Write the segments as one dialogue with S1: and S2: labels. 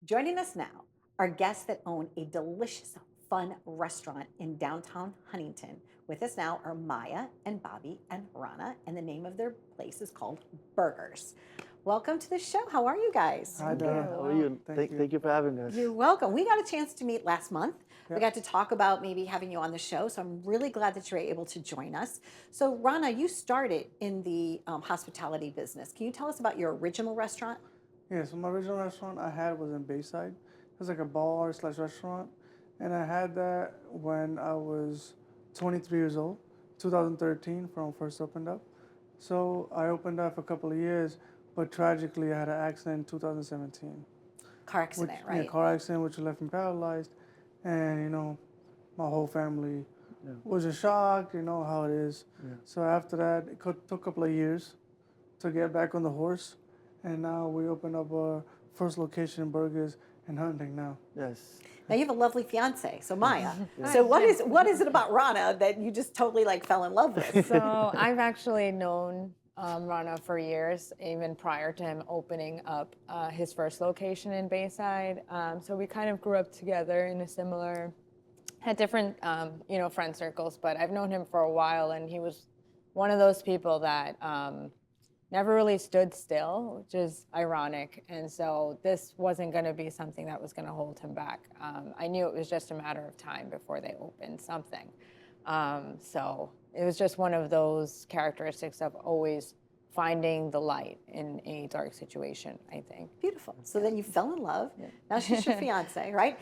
S1: Joining us now are guests that own a delicious, fun restaurant in downtown Huntington. With us now are Maya and Bobby and Rana, and the name of their place is called Burgers. Welcome to the show. How are you guys?
S2: Hi, Donna.
S3: How are you? Thank you for having us.
S1: You're welcome. We got a chance to meet last month. We
S2: Yep.
S1: got to talk about maybe having you on the show, so I'm really glad that you're able to join us. So, Rana, you started in the hospitality business. Can you tell us about your original restaurant?
S2: Yeah, so my original restaurant I had was in Bayside. It was like a bar slash restaurant. And I had that when I was 23 years old, 2013, when I first opened up. So I opened up for a couple of years, but tragically I had an accident in 2017.
S1: Car accident,
S2: Yeah,
S1: right?
S2: car accident, which left me paralyzed. And, my whole family was in shock, how it is.
S3: Yeah.
S2: So after that, took a couple of years to get back on the horse. And now we opened up our first location in Burgers in Huntington now.
S3: Yes.
S1: Now you have a lovely fiance, so Maya. So what is it about Rana that you just totally fell in love with?
S4: So I've actually known Rana for years, even prior to him opening up his first location in Bayside. So we kind of grew up together in a similar, had different, friend circles, but I've known him for a while, and he was one of those people that never really stood still, which is ironic. And so this wasn't going to be something that was going to hold him back. I knew it was just a matter of time before they opened something. So it was just one of those characteristics of always finding the light in a dark situation, I think.
S1: Beautiful. So then you fell in love. Now she's your fiance, right?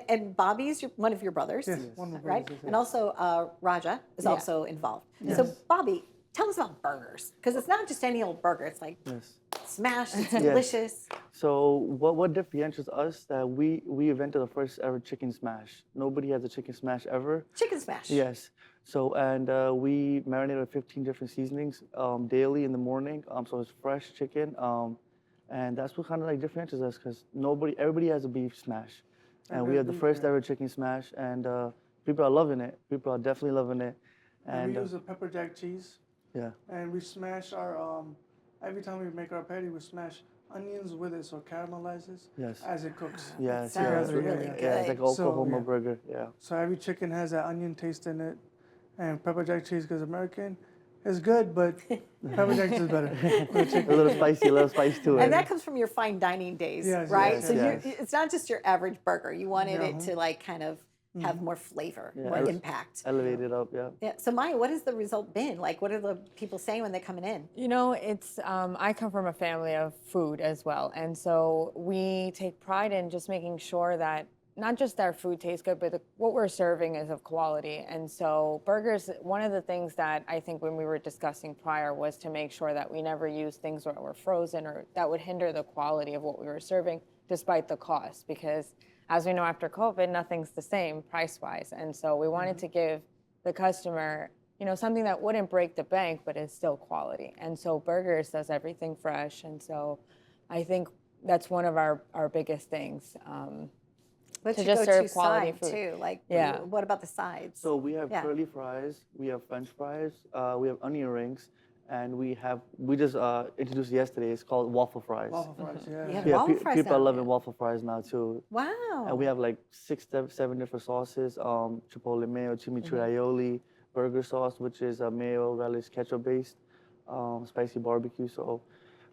S1: And Bobby's one of your brothers,
S2: Yes, one of my
S1: right?
S2: brothers,
S1: And
S2: yes.
S1: also Raja is also involved. So Bobby, tell us about burgers, because it's not just any old burger. It's like
S3: Yes.
S1: smashed, it's delicious.
S3: So what differentiates us that we invented the first ever chicken smash. Nobody has a chicken smash ever.
S1: Chicken smash.
S3: Yes. So and we marinate with 15 different seasonings daily in the morning. So it's fresh chicken. And that's what kind of differentiates us because everybody has a beef smash, and we have the first ever chicken smash, and people are loving it. People are definitely loving it.
S2: And we use a pepper jack cheese.
S3: Yeah.
S2: And we smash our, every time we make our patty, we smash onions with it so it caramelizes
S3: Yes.
S2: as it cooks.
S3: Yes.
S1: sounds
S3: yeah,
S1: really
S3: yeah,
S1: good.
S3: Yeah, it's like an
S2: So,
S3: Oklahoma
S2: yeah.
S3: burger. Yeah.
S2: So every chicken has that onion taste in it. And pepper jack cheese, because American, is good, but pepper jack cheese is better.
S3: A little spice to it.
S1: And that comes from your fine dining days,
S2: Yes,
S1: right?
S2: yes,
S1: so
S3: yes.
S1: it's not just your average burger. You wanted it to kind of have more flavor, more impact.
S3: Elevate it up, yeah.
S1: Yeah. So Maya, what has the result been? What are the people saying when they're coming in?
S4: It's, I come from a family of food as well. And so we take pride in just making sure that not just our food tastes good, but what we're serving is of quality. And so burgers, one of the things that I think when we were discussing prior was to make sure that we never use things that were frozen or that would hinder the quality of what we were serving despite the cost. Because as we know, after COVID, nothing's the same price-wise. And so we wanted to give the customer, something that wouldn't break the bank, but is still quality. And so Burgers does everything fresh. And so I think that's one of our biggest things.
S1: What's
S4: to
S1: your
S4: just
S1: go-to
S4: serve quality
S1: side
S4: food.
S1: too? What about the sides?
S3: So we have curly fries, we have French fries, we have onion rings, and we just introduced yesterday. It's called waffle fries.
S2: Waffle fries, yeah.
S1: You have
S3: Yeah,
S1: waffle fries
S3: people are
S1: now.
S3: loving waffle fries now too.
S1: Wow.
S3: And we have like 7 different sauces: chipotle mayo, chimichurri aioli, burger sauce, which is mayo, relish, ketchup based, spicy barbecue. So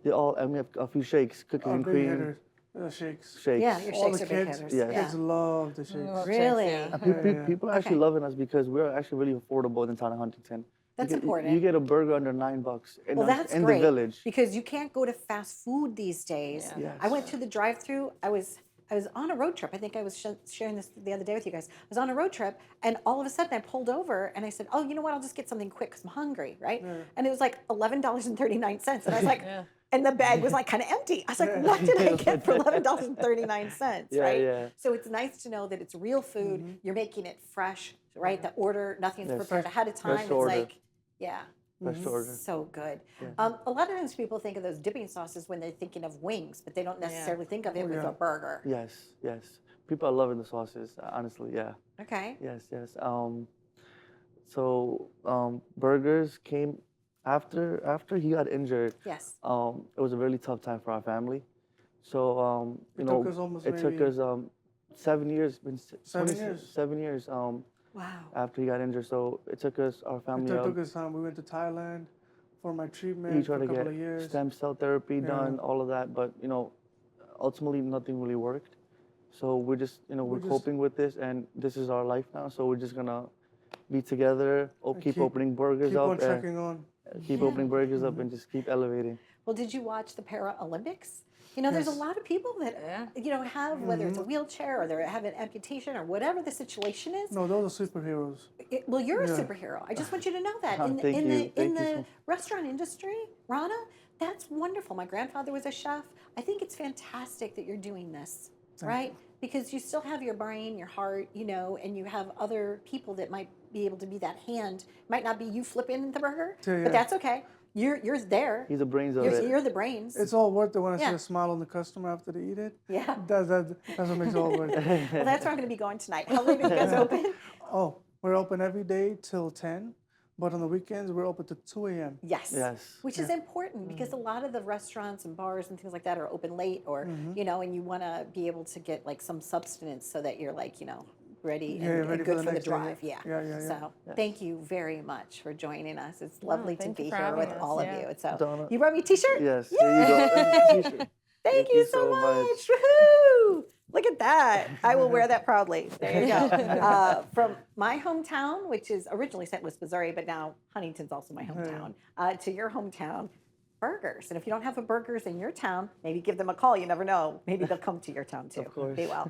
S3: and we have a few shakes, cookies
S2: Our
S3: and
S2: big
S3: cream
S2: hitters, shakes.
S3: shakes.
S1: Yeah, your
S2: All
S1: shakes
S2: the
S1: are big
S2: kids,
S1: hitters.
S3: yes.
S1: Yeah.
S2: kids love the shakes.
S1: Really?
S3: And people are actually loving us because we're actually really affordable in town of Huntington.
S1: That's
S3: you get,
S1: important.
S3: You get a burger under $9 in,
S1: Well, that's
S3: in
S1: great
S3: the village.
S1: because you can't go to fast food these days.
S4: Yeah.
S3: Yes.
S1: I went to the drive-through. I was on a road trip. I think I was sharing this the other day with you guys. I was on a road trip, and all of a sudden I pulled over and I said, "Oh, you know what? I'll just get something quick because I'm hungry, right?" And it was like $11.39, and I was like, and the bag was kind of empty. I was like, "What did I get for $11.39?"
S3: Yeah,
S1: right?
S3: yeah.
S1: So it's nice to know that it's real food. You're making it fresh, right? The order, nothing's prepared ahead of time.
S3: Fresh
S1: It's
S3: order.
S1: yeah.
S3: Fresh to order.
S1: So good. A lot of times people think of those dipping sauces when they're thinking of wings, but they don't necessarily think of it with a burger.
S3: Yes, yes. People are loving the sauces, honestly, yeah.
S1: Okay.
S3: Yes, yes. Burgers came after he got injured.
S1: Yes.
S3: It was a really tough time for our family. So you
S2: It
S3: know,
S2: took us almost
S3: it took
S2: maybe
S3: us 7 years.
S2: 7 years.
S3: 7 years.
S1: Wow.
S3: After he got injured, so it took us our
S2: It
S3: family.
S2: took us time. We went to Thailand for my
S3: He
S2: treatment for
S3: tried
S2: a
S3: to
S2: couple
S3: get
S2: of years.
S3: stem cell therapy
S2: Yeah.
S3: done, all of that, but you know, ultimately nothing really worked. So we're just, you know, we're
S2: just-
S3: coping with this, and this is our life now. So we're just gonna be together, keep opening burgers
S2: Keep
S3: up,
S2: on
S3: and
S2: checking on.
S3: keep opening burgers up, and just keep elevating.
S1: Well, did you watch the Paralympics? You know, there's a
S2: Yes.
S1: lot of people that,
S4: Yeah.
S1: you know, have, whether it's a wheelchair or they have an amputation or whatever the situation is.
S2: No, those are superheroes.
S1: Well, you're a
S2: Yeah.
S1: superhero. I just want you to know that.
S3: Thank you.
S1: In
S3: Thank you
S1: the
S3: so-
S1: restaurant industry, Rana, that's wonderful. My grandfather was a chef. I think it's fantastic that you're doing this, right? Because you still have your brain, your heart, you know, and you have other people that might be able to be that hand. Might not be you flipping the burger,
S2: Yeah, yeah.
S1: but that's okay. You're there.
S3: He's the brains of it.
S1: You're the brains.
S2: It's all worth it when I
S1: Yeah.
S2: see a smile on the customer after they eat it.
S1: Yeah.
S2: That's what makes it all worth it.
S1: Well, that's where I'm going to be going tonight. How late are you guys open?
S2: Oh, we're open every day till 10, but on the weekends we're open to 2 a.m.
S1: Yes.
S3: Yes.
S1: Which is important because a lot of the restaurants and bars and things like that are open late or, you know, and you want to be able to get like some substance so that you're like, you know, ready and
S2: ready
S1: good
S2: for the
S1: for the
S2: next day,
S1: drive.
S2: yeah.
S1: Yeah.
S2: Yeah.
S1: So thank you very much for joining us. It's lovely to
S4: thank
S1: be
S4: you for
S1: here with
S4: having us,
S1: all of
S4: yeah.
S1: you. So
S3: Donna.
S1: you brought me a t-shirt?
S3: Yes.
S1: Yay!
S3: There you go. There's a t-shirt.
S1: Thank you so much. Woohoo! Look at that. I will wear that proudly. There you go. From my hometown, which is originally St. Louis, Missouri, but now Huntington's also my hometown, to your hometown, burgers. And if you don't have a burgers in your town, maybe give them a call. You never know. Maybe they'll come to your town too.
S3: Of course.
S1: Be well.